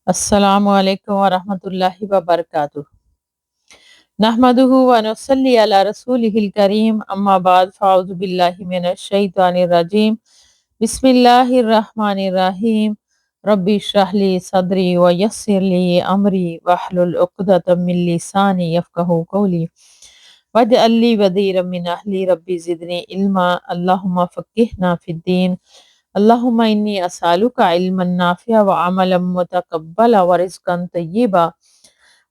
السلام علیکم ورحمۃ اللہ وبرکاتہ۔ نحمدہ ونصلی علی رسولہ الکریم، اما بعد فاعوذ باللہ من الشیطان الرجیم، بسم اللہ الرحمن الرحیم۔ ربی اشرح لی صدری ویسر لی امری واحلل عقدۃ من لسانی یفقہوا قولی واجعل لی وزیرا من اہلی ربی زدنی علما اللہم فقہنا فی الدین۔ اللہم انی اسألک علما نافعا وعملا متقبلا ورزقا طیبا۔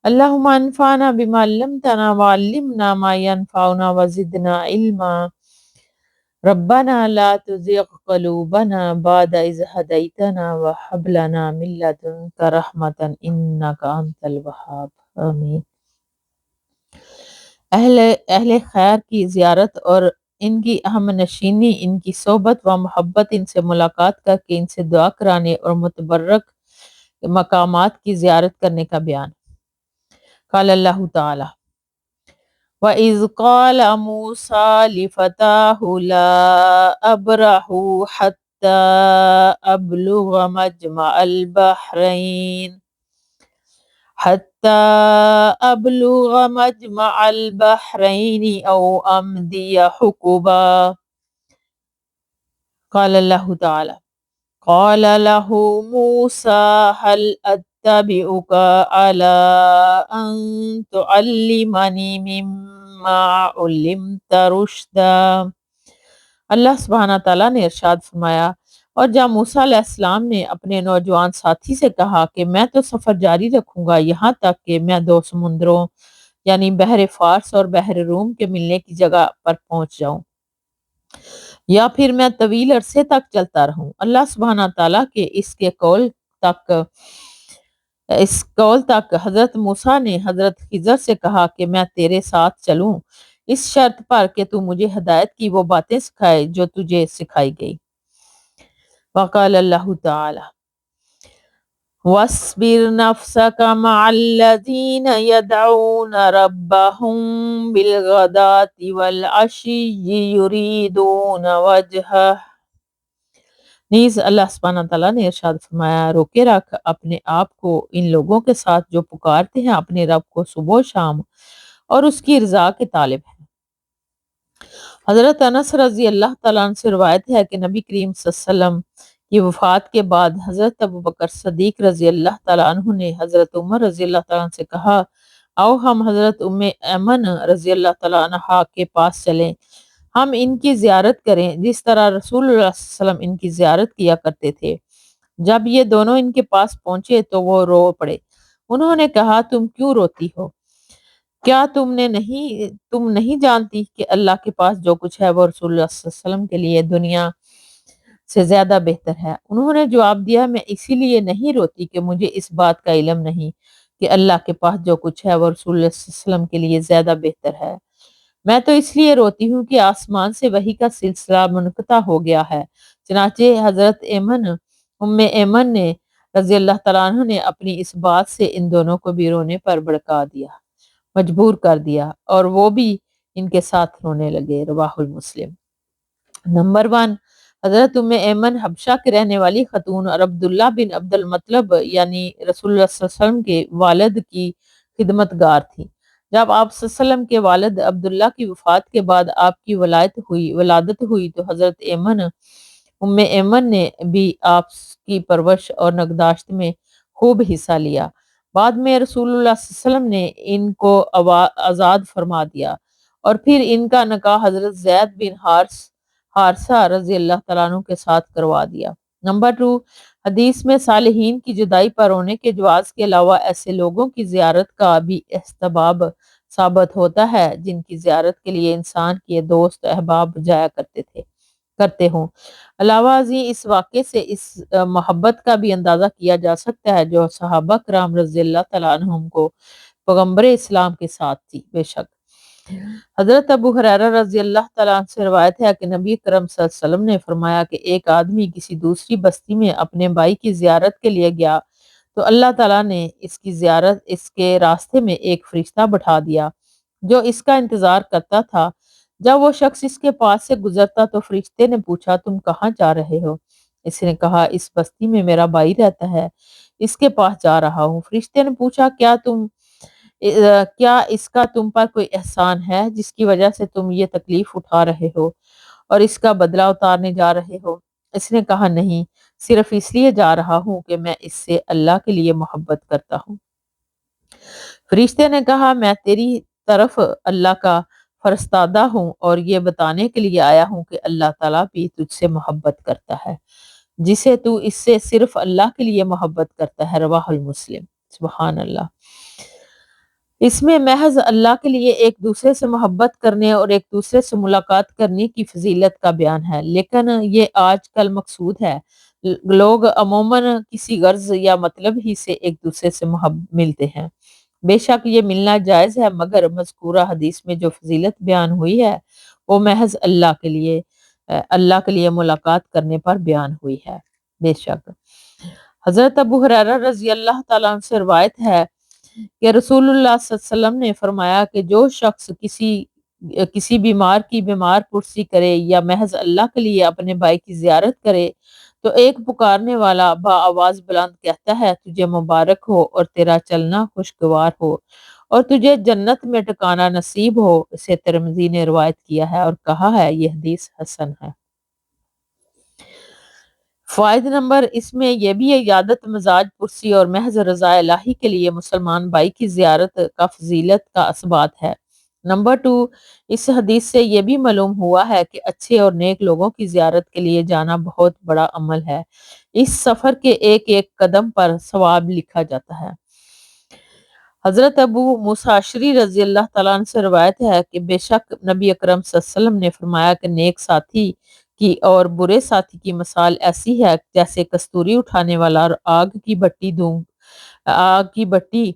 اللہم انفعنا بما علمتنا وعلمنا ما ينفعنا وزدنا علما۔ ربنا لا تزغ قلوبنا بعد إذ هديتنا وهب لنا من لدنك رحمة إنك أنت الوهاب۔ آمین۔ اہل خیر کی زیارت اور ان کی اہم نشینی، ان کی صحبت و محبت، ان سے ملاقات کر کے ان سے دعا کرانے اور متبرک مقامات کی زیارت کرنے کا بیان۔ قال اللہ تعالی وَإِذْ قَالَ مُوسَىٰ لِفَتَاهُ لَا أَبْرَحُ حَتَّىٰ أَبْلُغَ مَجْمَعَ الْبَحْرَيْنِ أَوْ أَمْضِيَ حُقُبًا۔ قال اللہ تعالی قال له موسى هل أتبعك على أن تعلمني مما علمت رشدا۔ اللہ سبحانہ تعالیٰ نے ارشاد فرمایا، اور جب موسیٰ علیہ السلام نے اپنے نوجوان ساتھی سے کہا کہ میں تو سفر جاری رکھوں گا یہاں تک کہ میں دو سمندروں یعنی بحر فارس اور بحر روم کے ملنے کی جگہ پر پہنچ جاؤں، یا پھر میں طویل عرصے تک چلتا رہوں۔ اللہ سبحانہ تعالیٰ کے اس قول تک حضرت موسیٰ نے حضرت خضر سے کہا کہ میں تیرے ساتھ چلوں اس شرط پر کہ تو مجھے ہدایت کی وہ باتیں سکھائے جو تجھے سکھائی گئی۔ وقال اللہ تعالی وَاصْبِرْ نَفْسَكَ مَعَ الَّذِينَ يَدْعُونَ رَبَّهُم بِالْغَدَاةِ وَالْعَشِيِّ يُرِيدُونَ وَجْهَهُ۔ نیز اللہ سبحانہ تعالیٰ نے ارشاد فرمایا، روکے رکھ اپنے آپ کو ان لوگوں کے ساتھ جو پکارتے ہیں اپنے رب کو صبح و شام اور اس کی رضا کے طالب ہیں۔ حضرت انس رضی اللہ تعالیٰ عنہ سے روایت ہے کہ نبی کریم صلی اللہ علیہ وسلم کی وفات کے بعد حضرت ابوبکر صدیق رضی اللہ تعالیٰ عنہ نے حضرت عمر رضی اللہ تعالیٰ عنہ سے کہا، آؤ ہم حضرت ام ایمن رضی اللہ تعالیٰ عنہا کے پاس چلیں، ہم ان کی زیارت کریں جس طرح رسول اللہ صلی اللہ علیہ وسلم ان کی زیارت کیا کرتے تھے۔ جب یہ دونوں ان کے پاس پہنچے تو وہ رو پڑے۔ انہوں نے کہا، تم کیوں روتی ہو؟ کیا تم نہیں جانتی کہ اللہ کے پاس جو کچھ ہے وہ رسول اللہ صلی اللہ علیہ وسلم کے لیے دنیا سے زیادہ بہتر ہے؟ انہوں نے جواب دیا، میں اسی لیے نہیں روتی کہ مجھے اس بات کا علم نہیں کہ اللہ کے پاس جو کچھ ہے وہ رسول اللہ صلی اللہ علیہ وسلم کے لیے زیادہ بہتر ہے، میں تو اس لیے روتی ہوں کہ آسمان سے وحی کا سلسلہ منقطع ہو گیا ہے۔ چنانچہ حضرت ام ایمن نے رضی اللہ تعالیٰ عنہ نے اپنی اس بات سے ان دونوں کو بھی رونے پر بھڑکا دیا، مجبور کر دیا، اور وہ بھی ان کے ساتھ رونے لگے۔ رواہ المسلم۔ نمبر 1، حضرت ام ایمن حبشہ کے رہنے والی خاتون اور عبداللہ بن عبد المطلب یعنی رسول اللہ صلی اللہ علیہ وسلم کے والد کی خدمت گار تھی۔ جب آپ صلی اللہ علیہ وسلم کے والد عبداللہ کی وفات کے بعد آپ کی ولادت ہوئی تو حضرت ام ایمن نے بھی آپ کی پرورش اور نگہداشت میں خوب حصہ لیا۔ بعد میں رسول اللہ صلی اللہ علیہ وسلم نے ان کو آزاد فرما دیا اور پھر ان کا نکاح حضرت زید بن حارثہ رضی اللہ تعالیٰ عنہ کے ساتھ کروا دیا۔ نمبر 2، حدیث میں صالحین کی جدائی پر رونے کے جواز کے علاوہ ایسے لوگوں کی زیارت کا بھی استحباب ثابت ہوتا ہے جن کی زیارت کے لیے انسان کے دوست احباب جایا کرتے ہوں۔ علاوہ ازیں اس واقعے سے اس محبت کا بھی اندازہ کیا جا سکتا ہے جو صحابہ کرام رضی اللہ تعالیٰ عنہم کو پیغمبر اسلام کے ساتھ تھی۔ بے شک حضرت ابو ہریرہ رضی اللہ تعالیٰ عنہ سے روایت ہے کہ نبی کرم صلی اللہ علیہ وسلم نے فرمایا کہ ایک آدمی کسی دوسری بستی میں اپنے بھائی کی زیارت کے لیے گیا تو اللہ تعالیٰ نے اس کے راستے میں ایک فرشتہ بٹھا دیا جو اس کا انتظار کرتا تھا۔ جب وہ شخص اس کے پاس سے گزرتا تو فرشتے نے پوچھا، تم کہاں جا رہے ہو؟ اس نے کہا، اس بستی میں میرا بھائی رہتا ہے، اس کے پاس جا رہا ہوں۔ فرشتے نے پوچھا کیا اس کا تم پر کوئی احسان ہے جس کی وجہ سے تم یہ تکلیف اٹھا رہے ہو اور اس کا بدلہ اتارنے جا رہے ہو؟ اس نے کہا نہیں، صرف اس لیے جا رہا ہوں کہ میں اس سے اللہ کے لیے محبت کرتا ہوں۔ فرشتے نے کہا میں تیری طرف اللہ کا فرستادہ ہوں اور یہ بتانے کے لیے آیا ہوں کہ اللہ تعالیٰ بھی تجھ سے محبت کرتا ہے جسے تو اس سے صرف اللہ کے لیے محبت کرتا ہے۔ رواہ المسلم۔ سبحان اللہ۔ اس میں محض اللہ کے لیے ایک دوسرے سے محبت کرنے اور ایک دوسرے سے ملاقات کرنے کی فضیلت کا بیان ہے، لیکن یہ آج کل مقصود ہے۔ لوگ عموماً کسی غرض یا مطلب ہی سے ایک دوسرے سے ملتے ہیں۔ بے شک یہ ملنا جائز ہے، مگر مذکورہ حدیث میں جو فضیلت بیان ہوئی ہے وہ محض اللہ کے لیے ملاقات کرنے پر بیان ہوئی ہے۔ بے شک حضرت ابو ہریرہ رضی اللہ تعالیٰ عنہ سے روایت ہے کہ رسول اللہ صلی اللہ علیہ وسلم نے فرمایا کہ جو شخص کسی بیمار کی بیمار پرسی کرے یا محض اللہ کے لیے اپنے بھائی کی زیارت کرے تو ایک پکارنے والا آواز بلند کہتا ہے تجھے مبارک ہو اور تیرا چلنا خوشگوار ہو اور تجھے جنت میں ٹھکانہ نصیب ہو۔ اسے ترمذی نے روایت کیا ہے اور کہا ہے یہ حدیث حسن ہے۔ فائدہ نمبر اس میں یہ بھی عیادت مزاج پرسی اور محض رضا الہی کے لیے مسلمان بھائی کی زیارت کا فضیلت کا اثبات ہے۔ نمبر 2، اس حدیث سے یہ بھی معلوم ہوا ہے کہ اچھے اور نیک لوگوں کی زیارت کے لیے جانا بہت بڑا عمل ہے۔ اس سفر کے ایک ایک قدم پر ثواب لکھا جاتا ہے۔ حضرت ابو موسیٰ اشعری رضی اللہ تعالیٰ عنہ سے روایت ہے کہ بے شک نبی اکرم صلی اللہ علیہ وسلم نے فرمایا کہ نیک ساتھی کی اور برے ساتھی کی مثال ایسی ہے جیسے کستوری اٹھانے والا اور آگ کی بٹی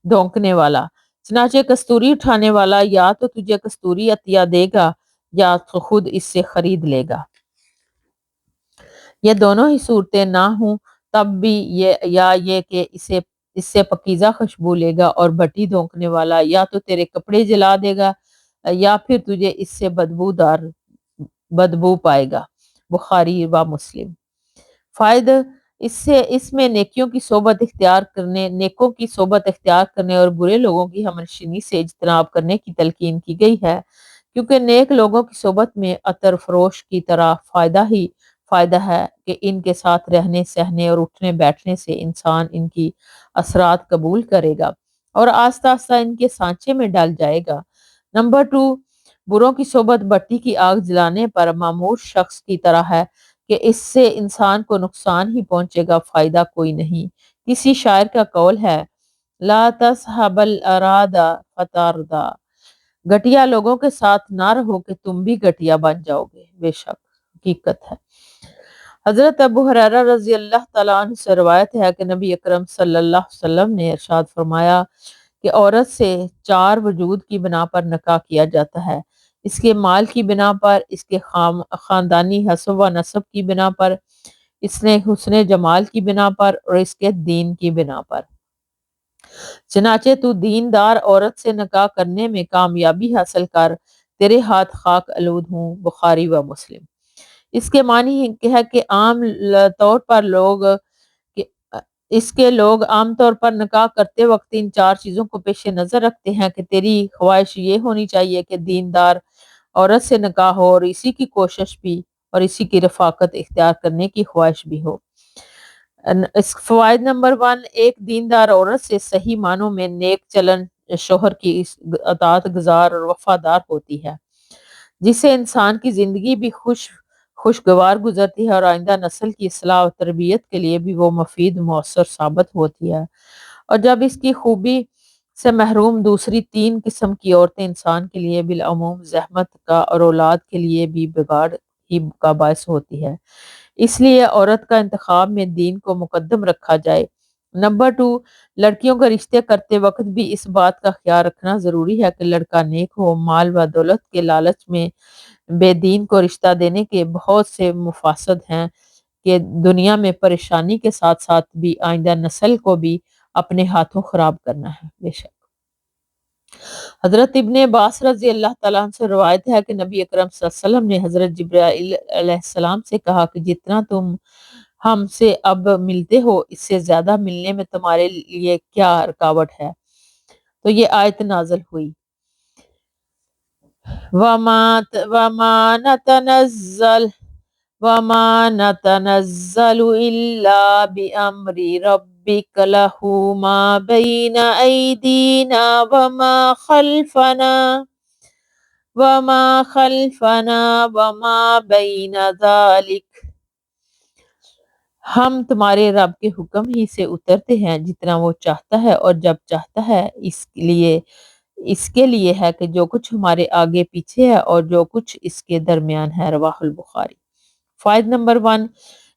دھونکنے والا۔ چنانچہ کستوری اٹھانے والا یا تو تجھے کستوری عطیہ دے گا یا تو خود اس سے خرید لے گا۔ یہ دونوں ہی صورتیں نہ ہوں تب بھی یہ کہ اس سے پکیزہ خوشبو لے گا اور بٹی دھونکنے والا یا تو تیرے کپڑے جلا دے گا یا پھر تجھے اس سے بدبو پائے گا۔ بخاری و مسلم۔ فائدہ اس میں نیکوں کی صحبت اختیار کرنے اور برے لوگوں کی ہمنشینی سے اجتناب کرنے کی تلقین کی گئی ہے، کیونکہ نیک لوگوں کی صحبت میں عطر فروش کی طرح فائدہ ہے کہ ان کے ساتھ رہنے سہنے اور اٹھنے بیٹھنے سے انسان ان کی اثرات قبول کرے گا اور آہستہ آہستہ ان کے سانچے میں ڈل جائے گا۔ نمبر 2، بروں کی صحبت بٹی کی آگ جلانے پر معمور شخص کی طرح ہے کہ اس سے انسان کو نقصان ہی پہنچے گا، فائدہ کوئی نہیں۔ کسی شاعر کا قول ہے لا تصحب الاراد فتردا، گھٹیا لوگوں کے ساتھ نہ رہو کہ تم بھی گھٹیا بن جاؤ گے۔ بے شک حقیقت ہے۔ حضرت ابو ہریرہ رضی اللہ تعالیٰ عنہ سے روایت ہے کہ نبی اکرم صلی اللہ علیہ وسلم نے ارشاد فرمایا کہ عورت سے 4 وجود کی بنا پر نکاح کیا جاتا ہے: اس کے مال کی بنا پر، اس کے خاندانی حسب و نسب کی بنا پر، اس نے حسن جمال کی بنا پر اور اس کے دین کی بنا پر۔ چنانچہ تو دیندار عورت سے نکاح کرنے میں کامیابی حاصل کر، تیرے ہاتھ خاک آلود ہوں۔ بخاری و مسلم۔ اس کے معنی ہے کہ لوگ عام طور پر نکاح کرتے وقت ان 4 چیزوں کو پیش نظر رکھتے ہیں کہ تیری خواہش یہ ہونی چاہیے کہ دیندار عورت سے نکاح ہو اور اسی کی کوشش بھی اور اسی کی رفاقت اختیار کرنے کی خواہش بھی ہو۔ اس فوائد نمبر 1، ایک دیندار عورت سے صحیح معنوں میں نیک چلن شوہر کی اطاعت گزار اور وفادار ہوتی ہے، جس سے انسان کی زندگی بھی خوشگوار گزرتی ہے اور آئندہ نسل کی اصلاح و تربیت کے لیے بھی وہ مفید مؤثر ثابت ہوتی ہے۔ اور جب اس کی خوبی سے محروم دوسری 3 قسم کی عورتیں انسان کے لیے بالعموم زحمت کا اور اولاد کے لیے بھی بگاڑ ہی کا باعث ہوتی ہے، اس لیے عورت کا انتخاب میں دین کو مقدم رکھا جائے۔ نمبر 2، لڑکیوں کا رشتے کرتے وقت بھی اس بات کا خیال رکھنا ضروری ہے کہ لڑکا نیک ہو۔ مال و دولت کے لالچ میں بے دین کو رشتہ دینے کے بہت سے مفاسد ہیں کہ دنیا میں پریشانی کے ساتھ ساتھ بھی آئندہ نسل کو بھی اپنے ہاتھوں خراب کرنا ہے۔ بے شک حضرت ابن عباس رضی اللہ تعالیٰ عنہ سے روایت ہے کہ نبی اکرم صلی اللہ علیہ وسلم نے حضرت جبرائیل علیہ السلام سے کہا کہ جتنا تم ہم سے اب ملتے ہو، اس سے زیادہ ملنے میں تمہارے لیے کیا رکاوٹ ہے؟ تو یہ آیت نازل ہوئی۔ وَمَا نَتَنَزَّلُ إِلَّا بِأَمْرِ رَبِّكَ لَهُ مَا بَيْنَ أَيْدِينَا وَمَا خَلْفَنَا وَمَا بَيْنَ ذَلِكَ۔ ہم تمہارے رب کے حکم ہی سے اترتے ہیں جتنا وہ چاہتا ہے اور جب چاہتا ہے، اس کے لیے ہے کہ جو کچھ ہمارے آگے پیچھے ہے اور جو کچھ اس کے درمیان ہے۔ رواہ البخاری۔ فائدہ نمبر 1،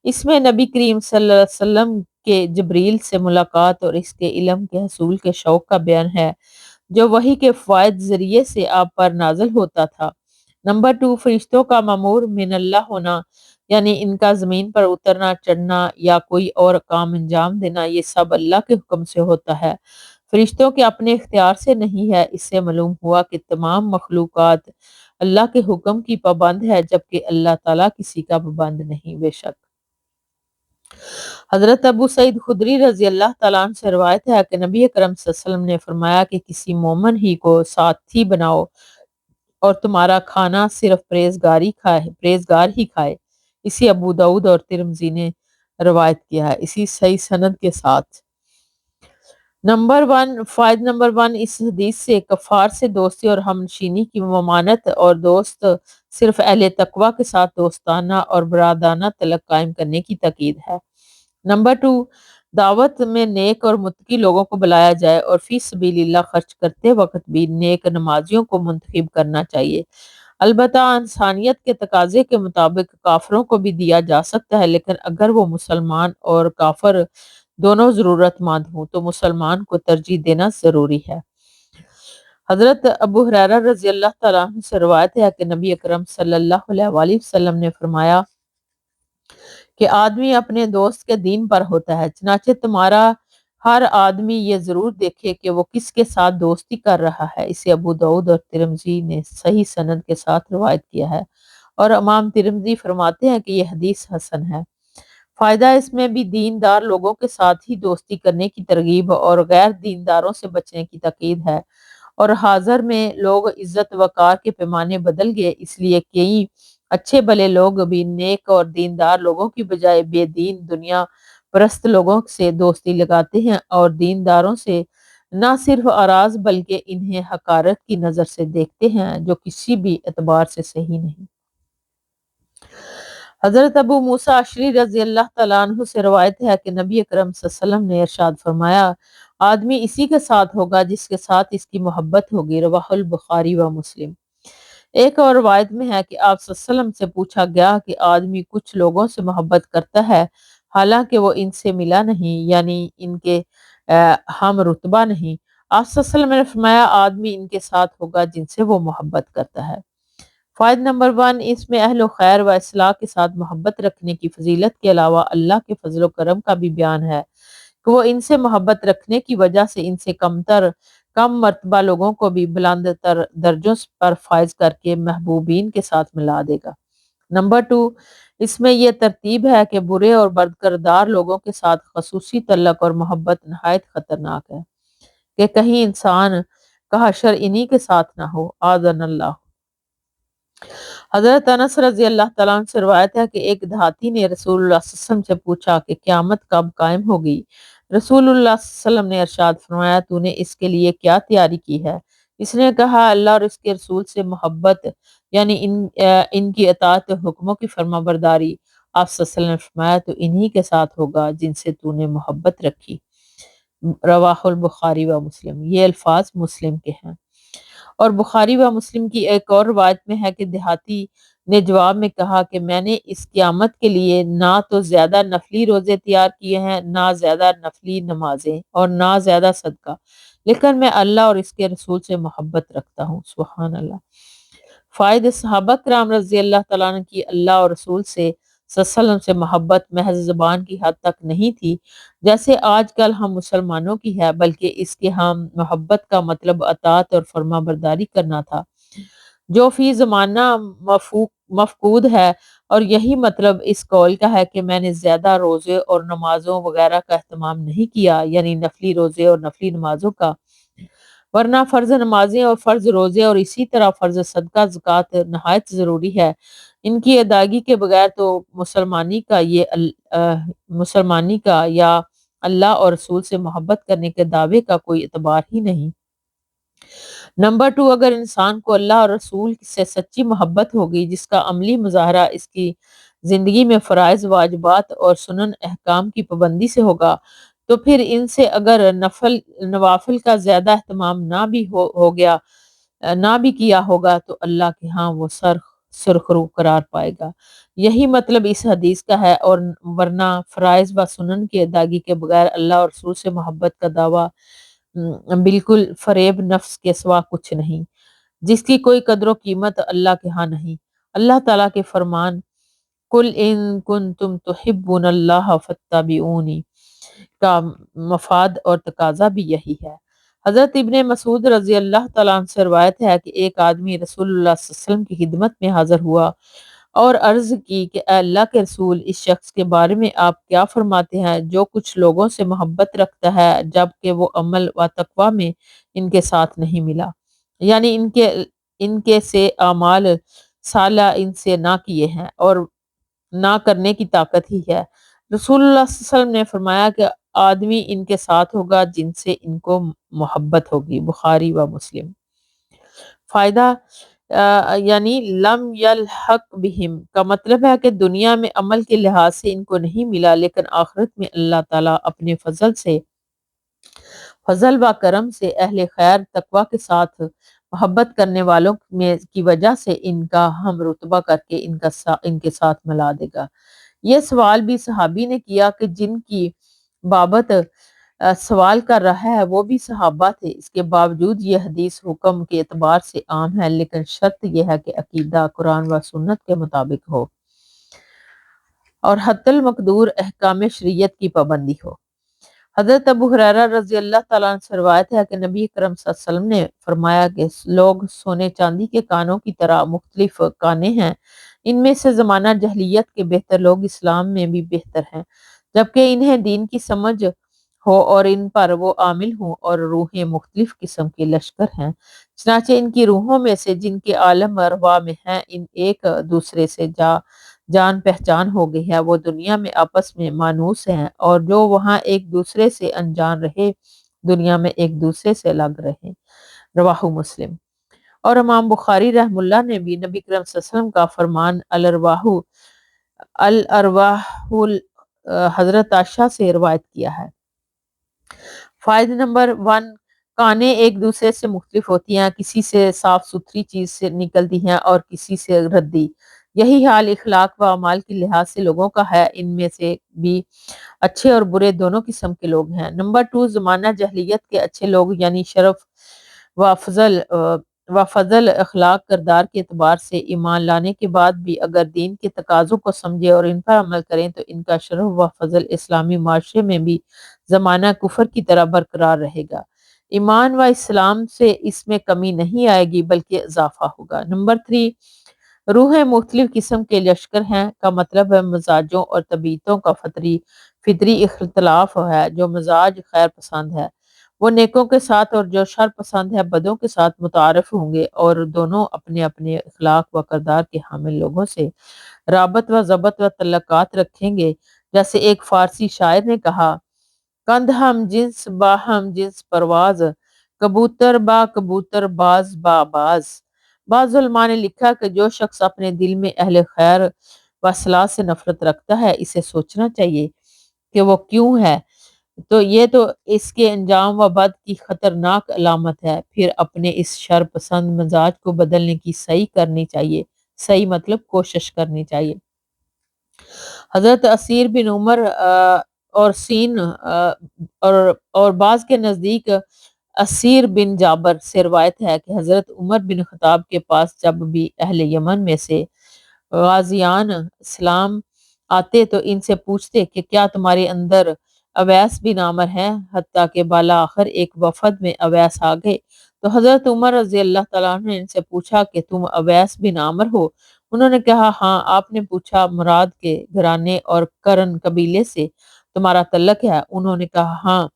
اس میں نبی کریم صلی اللہ علیہ وسلم کے جبریل سے ملاقات اور اس کے علم کے حصول کے شوق کا بیان ہے جو وحی کے فوائد ذریعے سے آپ پر نازل ہوتا تھا۔ نمبر 2، فرشتوں کا مامور من اللہ ہونا، یعنی ان کا زمین پر اترنا، چڑھنا یا کوئی اور کام انجام دینا، یہ سب اللہ کے حکم سے ہوتا ہے، فرشتوں کے اپنے اختیار سے نہیں ہے۔ اس سے معلوم ہوا کہ تمام مخلوقات اللہ کے حکم کی پابند ہے، جبکہ اللہ تعالیٰ کسی کا پابند نہیں۔ بے شک حضرت ابو سعید خدری رضی اللہ تعالیٰ عنہ سے روایت ہے کہ نبی اکرم صلی اللہ علیہ وسلم نے فرمایا کہ کسی مومن ہی کو ساتھی بناؤ اور تمہارا کھانا صرف پرہیزگار ہی کھائے۔ اسی ابو داؤد اور ترمذی نے روایت کیا ہے، اسی صحیح سند کے ساتھ۔ فائدہ نمبر 1، اس حدیث سے کفار سے دوستی اور ہمنشینی کی ممانعت اور دوست صرف اہل تقوی کے ساتھ دوستانہ اور برادرانہ تعلق قائم کرنے کی تاکید ہے۔ نمبر 2، دعوت میں نیک اور متقی لوگوں کو بلایا جائے اور فی سبیل اللہ خرچ کرتے وقت بھی نیک نمازیوں کو منتخب کرنا چاہیے۔ البتہ انسانیت کے تقاضے کے مطابق کافروں کو بھی دیا جا سکتا ہے، لیکن اگر وہ مسلمان اور کافر دونوں ضرورت مند ہوں تو مسلمان کو ترجیح دینا ضروری ہے۔ حضرت ابو ہریرہ رضی اللہ تعالیٰ عنہ سے روایت ہے کہ نبی اکرم صلی اللہ علیہ وآلہ وسلم نے فرمایا کہ آدمی اپنے دوست کے دین پر ہوتا ہے، چنانچہ تمہارا ہر آدمی یہ ضرور دیکھے کہ وہ کس کے ساتھ دوستی کر رہا ہے۔ اسے ابو داؤد اور ترمذی نے صحیح سند کے ساتھ روایت کیا ہے، اور امام ترمذی فرماتے ہیں کہ یہ حدیث حسن ہے۔ فائدہ اس میں بھی دیندار لوگوں کے ساتھ ہی دوستی کرنے کی ترغیب اور غیر دینداروں سے بچنے کی تاکید ہے، اور حاضر میں لوگ عزت وقار کے پیمانے بدل گئے، اس لیے کئی اچھے بھلے لوگ بھی نیک اور دیندار لوگوں کی بجائے بے دین دنیا پرست لوگوں سے دوستی لگاتے ہیں اور دینداروں سے نہ صرف اراض بلکہ انہیں حقارت کی نظر سے دیکھتے ہیں، جو کسی بھی اعتبار سے صحیح نہیں۔ حضرت ابو موسیٰ اشعری رضی اللہ تعالیٰ عنہ سے روایت ہے کہ نبی اکرم صلی اللہ علیہ وسلم نے ارشاد فرمایا، آدمی اسی کے ساتھ ہوگا جس کے ساتھ اس کی محبت ہوگی۔ رواہ البخاری و مسلم۔ ایک اور روایت میں ہے کہ آپ صلی اللہ علیہ وسلم سے پوچھا گیا کہ آدمی کچھ لوگوں سے محبت کرتا ہے حالانکہ وہ ان سے ملا نہیں، یعنی ان کے ہم رتبہ نہیں۔ آپ صلی اللہ علیہ وسلم نے فرمایا، آدمی ان کے ساتھ ہوگا جن سے وہ محبت کرتا ہے۔ فائدہ نمبر 1، اس میں اہل و خیر و اصلاح کے ساتھ محبت رکھنے کی فضیلت کے علاوہ اللہ کے فضل و کرم کا بھی بیان ہے کہ وہ ان سے محبت رکھنے کی وجہ سے ان سے کم مرتبہ لوگوں کو بھی بلند تر درجوں پر فائز کر کے محبوبین کے ساتھ ملا دے گا۔ نمبر 2، اس میں یہ ترتیب ہے کہ برے اور بدکردار لوگوں کے ساتھ خصوصی تعلق اور محبت نہایت خطرناک ہے کہ کہیں انسان کا حشر انہی کے ساتھ نہ ہو، اعاذنا اللہ۔ حضرت انس رضی اللہ تعالیٰ عنہ سے روایت ہے کہ ایک دیہاتی نے رسول اللہ صلی اللہ علیہ وسلم سے پوچھا کہ قیامت کب قائم ہوگی؟ رسول اللہ صلی اللہ علیہ وسلم نے ارشاد فرمایا، تو نے اس کے لیے کیا تیاری کی ہے؟ اس نے کہا، اللہ اور اس کے رسول سے محبت، یعنی ان کی اطاعت حکموں کی فرما برداری۔ آپ صلی اللہ علیہ وسلم نے فرمایا، تو انہی کے ساتھ ہوگا جن سے تو نے محبت رکھی۔ رواہ البخاری و مسلم۔ یہ الفاظ مسلم کے ہیں۔ اور بخاری و مسلم کی ایک اور روایت میں ہے کہ دیہاتی نے جواب میں کہا کہ میں نے اس قیامت کے لیے نہ تو زیادہ نفلی روزے تیار کیے ہیں، نہ زیادہ نفلی نمازیں اور نہ زیادہ صدقہ، لیکن میں اللہ اور اس کے رسول سے محبت رکھتا ہوں۔ سبحان اللہ۔ فائدہ صحابہ کرام رضی اللہ تعالیٰ عنہ کی اللہ اور رسول سے صلی اللہ علیہ وسلم سے محبت محض زبان کی حد تک نہیں تھی جیسے آج کل ہم مسلمانوں کی ہے، بلکہ اس کے ہم محبت کا مطلب اطاعت اور فرما برداری کرنا تھا، جو فی زمانہ مفقود ہے۔ اور یہی مطلب اس قول کا ہے کہ میں نے زیادہ روزے اور نمازوں وغیرہ کا اہتمام نہیں کیا، یعنی نفلی روزے اور نفلی نمازوں کا، ورنہ فرض نمازیں اور فرض روزے اور اسی طرح فرض صدقہ زکوٰۃ نہایت ضروری ہے۔ ان کی ادائیگی کے بغیر تو مسلمانی کا یا اللہ اور رسول سے محبت کرنے کے دعوے کا کوئی اعتبار ہی نہیں۔ نمبر 2، اگر انسان کو اللہ اور رسول سے سچی محبت ہوگی جس کا عملی مظاہرہ اس کی زندگی میں فرائض واجبات اور سنن احکام کی پابندی سے ہوگا، تو پھر ان سے اگر نوافل کا زیادہ اہتمام نہ بھی کیا ہوگا تو اللہ کے ہاں وہ سرخرو قرار پائے گا۔ یہی مطلب اس حدیث کا ہے، اور ورنہ فرائض و سنن کی ادائیگی کے بغیر اللہ اور رسول سے محبت کا دعویٰ بالکل فریب نفس کے سوا کچھ نہیں، جس کی کوئی قدر و قیمت اللہ کے ہاں نہیں۔ اللہ تعالیٰ کے فرمان قُلْ إِن كُنتُمْ تُحِبُّونَ اللَّهَ فَاتَّبِعُونِی کا مفاد اور تقاضا بھی یہی ہے۔ حضرت ابن مسعود رضی اللہ تعالیٰ عنہ سے روایت ہے کہ ایک آدمی رسول اللہ صلی اللہ علیہ وسلم کی خدمت میں حاضر ہوا اور عرض کی کہ اے اللہ کے رسول، اس شخص کے بارے میں آپ کیا فرماتے ہیں جو کچھ لوگوں سے محبت رکھتا ہے جبکہ وہ عمل و تقوی میں ان کے ساتھ نہیں ملا، یعنی ان کے سے اعمال صالح ان سے نہ کیے ہیں اور نہ کرنے کی طاقت ہی ہے۔ رسول اللہ صلی اللہ علیہ وسلم نے فرمایا کہ آدمی ان کے ساتھ ہوگا جن سے ان کو محبت ہوگی، بخاری و مسلم۔ فائدہ یعنی لم یلحق بہم کا مطلب ہے کہ دنیا میں عمل کے لحاظ سے ان کو نہیں ملا، لیکن آخرت میں اللہ تعالیٰ اپنے فضل و کرم سے اہل خیر تقوی کے ساتھ محبت کرنے والوں کی وجہ سے ان کا ہم رتبہ کر کے ان کے ساتھ ملا دے گا۔ یہ سوال بھی صحابی نے کیا کہ جن کی بابت سوال کر رہا ہے وہ بھی صحابہ تھے، اس کے باوجود یہ حدیث حکم کے اعتبار سے عام ہے، لیکن شرط یہ ہے کہ عقیدہ قرآن و سنت کے مطابق ہو اور حتی المقدور احکام شریعت کی پابندی ہو۔ حضرت ابو ہریرہ رضی اللہ تعالیٰ عنہ سے روایت ہے کہ نبی کرم صلی اللہ علیہ وسلم نے فرمایا کہ لوگ سونے چاندی کے کانوں کی طرح مختلف کانے ہیں، ان میں سے زمانہ جہلیت کے بہتر لوگ اسلام میں بھی بہتر ہیں، جبکہ انہیں دین کی سمجھ ہو اور ان پر وہ عامل ہوں، اور روحیں مختلف قسم کے لشکر ہیں، چنانچہ ان کی روحوں میں سے جن کے عالم ارواح میں ہیں ان ایک دوسرے سے جان پہچان ہو گئی ہے، وہ دنیا میں آپس میں مانوس ہیں، اور جو وہاں ایک دوسرے سے انجان رہے دنیا میں ایک دوسرے سے الگ رہے۔ رواہ مسلم۔ اور امام بخاری رحم اللہ نے بھی نبی کرم صلی اللہ علیہ وسلم کا فرمان الارواح حضرت عائشہ سے روایت کیا ہے۔ فائدہ نمبر 1، کانیں ایک دوسرے سے مختلف ہوتی ہیں، کسی سے صاف ستھری چیز سے نکلتی ہیں اور کسی سے ردی۔ یہی حال اخلاق و اعمال کے لحاظ سے لوگوں کا ہے، ان میں سے بھی اچھے اور برے دونوں قسم کے لوگ ہیں۔ نمبر 2، زمانہ جہلیت کے اچھے لوگ یعنی شرف و فضل اخلاق کردار کے اعتبار سے ایمان لانے کے بعد بھی اگر دین کے تقاضوں کو سمجھے اور ان پر عمل کریں تو ان کا شرف و فضل اسلامی معاشرے میں بھی زمانہ کفر کی طرح برقرار رہے گا۔ ایمان و اسلام سے اس میں کمی نہیں آئے گی بلکہ اضافہ ہوگا۔ نمبر 3، روحیں مختلف قسم کے لشکر ہیں کا مطلب ہے مزاجوں اور طبیعتوں کا فطری اختلاف ہے۔ جو مزاج خیر پسند ہے وہ نیکوں کے ساتھ اور جو شر پسند ہے بدوں کے ساتھ متعارف ہوں گے، اور دونوں اپنے اپنے اخلاق و کردار کے حامل لوگوں سے رابط و ضبط و تعلقات رکھیں گے۔ جیسے ایک فارسی شاعر نے کہا، کندھ ہم جنس با ہم جنس پرواز، کبوتر با کبوتر باز با باز۔ بعض علماء نے لکھا کہ جو شخص اپنے دل میں اہل خیر و صلاح سے نفرت رکھتا ہے اسے سوچنا چاہیے کہ وہ کیوں ہے، تو یہ تو اس کے انجام و بد کی خطرناک علامت ہے، پھر اپنے اس شر پسند مزاج کو بدلنے کی صحیح مطلب کوشش کرنی چاہیے۔ حضرت اسیر بن عمر اور بعض کے نزدیک اسیر بن جابر سے روایت ہے کہ حضرت عمر بن خطاب کے پاس جب بھی اہل یمن میں سے غازیان اسلام آتے تو ان سے پوچھتے کہ کیا تمہارے اندر اویس بن عامر ہیں، حتیٰ کہ بالا آخر ایک وفد میں اویس آ گئے تو حضرت عمر رضی اللہ تعالیٰ عنہ نے ان سے پوچھا کہ تم اویس بن عامر ہو؟ انہوں نے کہا ہاں۔ آپ نے پوچھا مراد کے گھرانے اور کرن قبیلے سے تمہارا تعلق ہے؟ انہوں نے کہا ہاں۔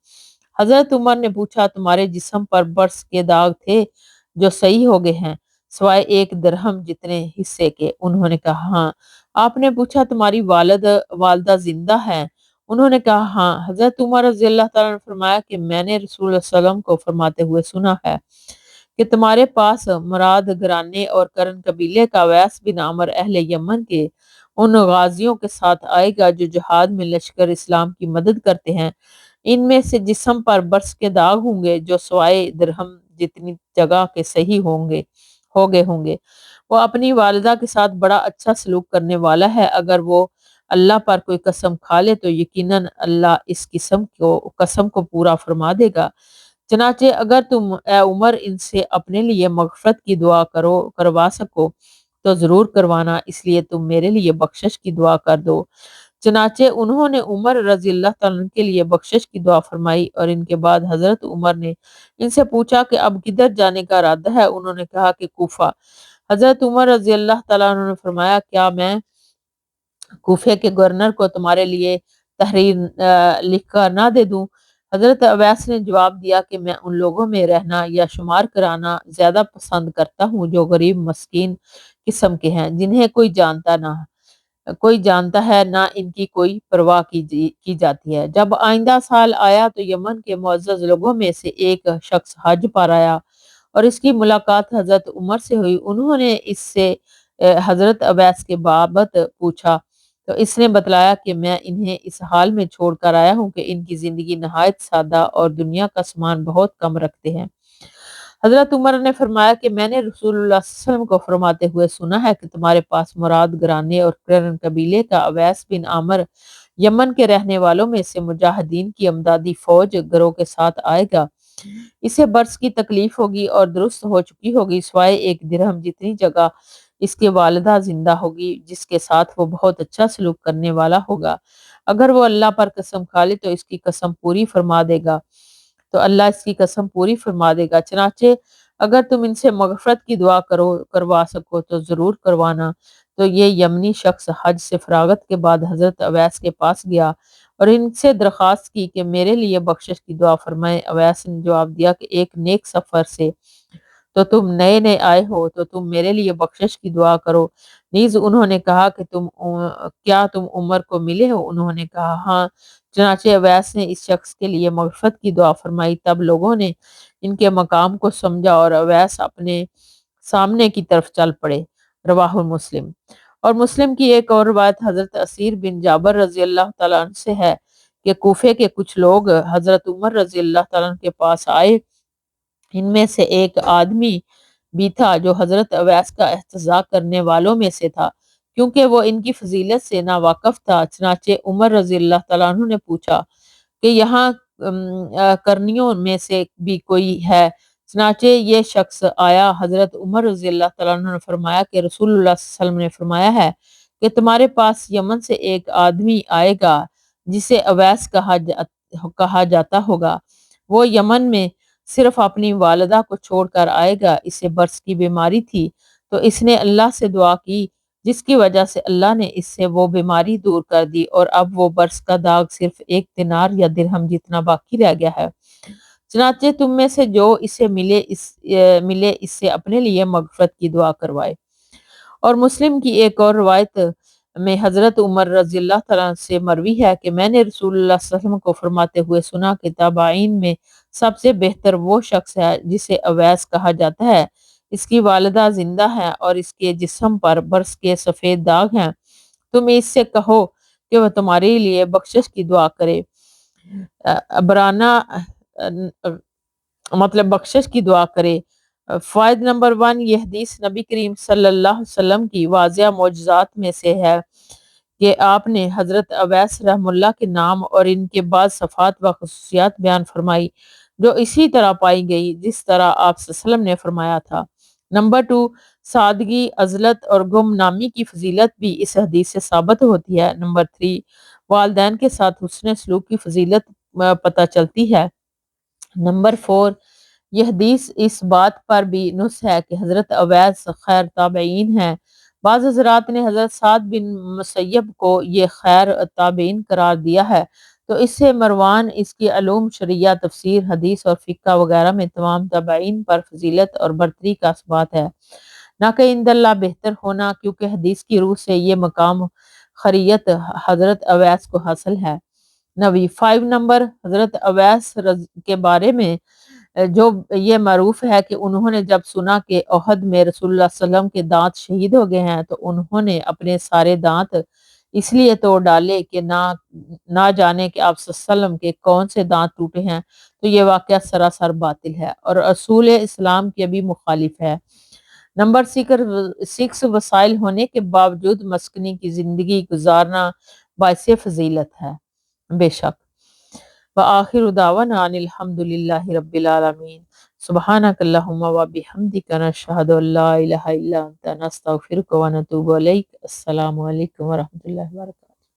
حضرت عمر نے پوچھا تمہارے جسم پر برس کے داغ تھے جو صحیح ہو گئے ہیں سوائے ایک درہم جتنے حصے کے؟ انہوں نے کہا ہاں۔ آپ نے پوچھا تمہاری والدہ زندہ ہے؟ انہوں نے کہا ہاں۔ حضرت عمر رضی اللہ تعالیٰ نے فرمایا کہ میں نے رسول اللہ صلی اللہ علیہ وسلم کو فرماتے ہوئے سنا ہے کہ تمہارے پاس مراد گھرانے اور کرن قبیلے کا اویس بن عامر اہل یمن کے ان غازیوں کے ساتھ آئے گا جو جہاد میں لشکر اسلام کی مدد کرتے ہیں۔ ان میں سے جسم پر برس کے داغ ہوں گے جو سوائے درہم جتنی جگہ کے صحیح ہو گئے ہوں گے۔ وہ اپنی والدہ کے ساتھ بڑا اچھا سلوک کرنے والا ہے۔ اگر وہ اللہ پر کوئی قسم کھا لے تو یقیناً اللہ اس قسم کو پورا فرما دے گا۔ چنانچہ اگر تم اے عمر ان سے اپنے لیے مغفرت کی دعا کروا سکو تو ضرور کروانا، اس لیے تم میرے لیے بخشش کی دعا کر دو۔ چنانچہ انہوں نے عمر رضی اللہ تعالیٰ عنہ کے لیے بخشش کی دعا فرمائی، اور ان کے بعد حضرت عمر نے ان سے پوچھا کہ اب کدھر جانے کا ارادہ ہے؟ انہوں نے کہا کہ کوفہ۔ حضرت عمر رضی اللہ تعالیٰ عنہ نے فرمایا کیا میں کوفے کے گورنر کو تمہارے لیے تحریر لکھ کر نہ دے دوں؟ حضرت اویس نے جواب دیا کہ میں ان لوگوں میں رہنا یا شمار کرانا زیادہ پسند کرتا ہوں جو غریب مسکین قسم کے ہیں، جنہیں کوئی جانتا ہے نہ ان کی کوئی پرواہ کی جاتی ہے۔ جب آئندہ سال آیا تو یمن کے معزز لوگوں میں سے ایک شخص حج پر آیا اور اس کی ملاقات حضرت عمر سے ہوئی۔ انہوں نے اس سے حضرت اویس کے بابت پوچھا تو اس نے بتلایا کہ میں انہیں اس حال میں چھوڑ کر آیا ہوں کہ ان کی زندگی نہایت سادہ اور دنیا کا سامان بہت کم رکھتے ہیں۔ حضرت عمر نے فرمایا کہ میں نے رسول اللہ صلی اللہ علیہ وسلم کو فرماتے ہوئے سنا ہے کہ تمہارے پاس مراد گرانے اور کرن قبیلے کا اویس بن عامر یمن کے رہنے والوں میں سے مجاہدین کی امدادی فوج گروہ کے ساتھ آئے گا۔ اسے برس کی تکلیف ہوگی اور درست ہو چکی ہوگی سوائے ایک درہم جتنی جگہ اس کے والدہ زندہ ہوگی جس کے ساتھ وہ بہت اچھا سلوک کرنے والا ہوگا۔ اگر وہ اللہ پر قسم کھا لے تو اس کی قسم پوری فرما دے گا تو اللہ اس کی قسم پوری فرما دے گا۔ چنانچہ اگر تم ان سے مغفرت کی دعا کروا سکو تو ضرور کروانا۔ تو یہ یمنی شخص حج سے فراغت کے بعد حضرت اویس کے پاس گیا اور ان سے درخواست کی کہ میرے لیے بخشش کی دعا فرمائے۔ اویس نے جواب دیا کہ ایک نیک سفر سے تو تم نئے آئے ہو تو تم میرے لیے بخشش کی دعا کرو۔ نیز انہوں نے کہا کہ کیا تم عمر کو ملے ہو؟ انہوں نے کہا ہاں۔ چنانچہ اویس نے اس شخص کے لیے مغفرت کی دعا فرمائی۔ تب لوگوں نے ان کے مقام کو سمجھا اور اویس اپنے سامنے کی طرف چل پڑے۔ رواہ مسلم۔ اور مسلم کی ایک اور روایت حضرت اسیر بن جابر رضی اللہ تعالیٰ عنہ سے ہے کہ کوفے کے کچھ لوگ حضرت عمر رضی اللہ تعالیٰ عنہ کے پاس آئے۔ ان میں سے ایک آدمی بھی تھا جو حضرت اویس کا احتجاج کرنے والوں میں سے تھا کیونکہ وہ ان کی فضیلت سے ناواقف تھا۔ چنانچہ عمر رضی اللہ تعالیٰ عنہ نے پوچھا کہ یہاں کرنیوں میں سے بھی کوئی ہے؟ چنانچہ یہ شخص آیا۔ حضرت عمر رضی اللہ تعالیٰ عنہ نے فرمایا کہ رسول اللہ صلی اللہ علیہ وسلم نے فرمایا ہے کہ تمہارے پاس یمن سے ایک آدمی آئے گا جسے اویس کہا جاتا ہوگا۔ وہ یمن میں صرف اپنی والدہ کو چھوڑ کر آئے گا۔ اسے برس کی بیماری تھی تو اس نے اللہ سے دعا کی جس کی وجہ سے اللہ نے اس سے وہ بیماری دور کر دی اور اب وہ برس کا داغ صرف ایک دینار یا درہم جتنا باقی رہ گیا ہے۔ چنانچہ تم میں سے جو اسے ملے اس سے اپنے لیے مغفرت کی دعا کروائے۔ اور مسلم کی ایک اور روایت میں حضرت عمر رضی اللہ تعالیٰ سے مروی ہے کہ میں نے رسول اللہ صلی اللہ علیہ وسلم کو فرماتے ہوئے سنا کہ تابعین میں سب سے بہتر وہ شخص ہے جسے اویس کہا جاتا ہے۔ اس کی والدہ زندہ ہے اور اس کے جسم پر برس کے سفید داغ ہیں۔ تم اس سے کہو کہ وہ تمہارے لیے بخشش کی دعا کرے۔ بخشش کی دعا کرے۔ فائد نمبر 1، یہ حدیث نبی کریم صلی اللہ علیہ وسلم کی واضح معجزات میں سے ہے کہ آپ نے حضرت اویس رحم اللہ کے نام اور ان کے بعد صفات و خصوصیات بیان فرمائی جو اسی طرح پائی گئی جس طرح آپ صلی اللہ علیہ وسلم نے فرمایا تھا۔ نمبر 2، سادگی، عزلت اور گم نامی کی فضیلت بھی اس حدیث سے ثابت ہوتی ہے۔ نمبر 3، والدین کے ساتھ حسن سلوک کی فضیلت پتہ چلتی ہے۔ نمبر 4، یہ حدیث اس بات پر بھی نص ہے کہ حضرت اویس خیر تابعین ہیں۔ بعض حضرات نے حضرت سعد بن مسیب کو یہ خیر تابعین قرار دیا ہے، تو اس سے مروان اس کی علوم شریعہ، تفسیر، حدیث اور فقہ وغیرہ میں تمام تابعین پر فضیلت اور برتری کا اثبات ہے، نہ کہ عند اللہ بہتر ہونا، کیونکہ حدیث کی روح سے یہ مقام خریت حضرت اویس کو حاصل ہے۔ نبی 5 نمبر حضرت اویس کے بارے میں جو یہ معروف ہے کہ انہوں نے جب سنا کہ احد میں رسول اللہ صلی اللہ علیہ وسلم کے دانت شہید ہو گئے ہیں، تو انہوں نے اپنے سارے دانت اس لیے توڑ ڈالے کہ نہ جانے کہ آپ صلی اللہ علیہ وسلم کے کون سے دانت ٹوٹے ہیں، تو یہ واقعہ سراسر باطل ہے اور اصول اسلام کے بھی مخالف ہے۔ نمبر 6 وسائل ہونے کے باوجود مسکنی کی زندگی گزارنا باعث فضیلت ہے، بے شک۔ وآخر دعوانا ان الحمد للہ رب العالمین، سبحانک اللہم وبحمدک نشہد ان لا الہ الا انت نستغفرک ونتوب الیک۔ السلام علیکم ورحمۃ اللہ وبرکاتہ۔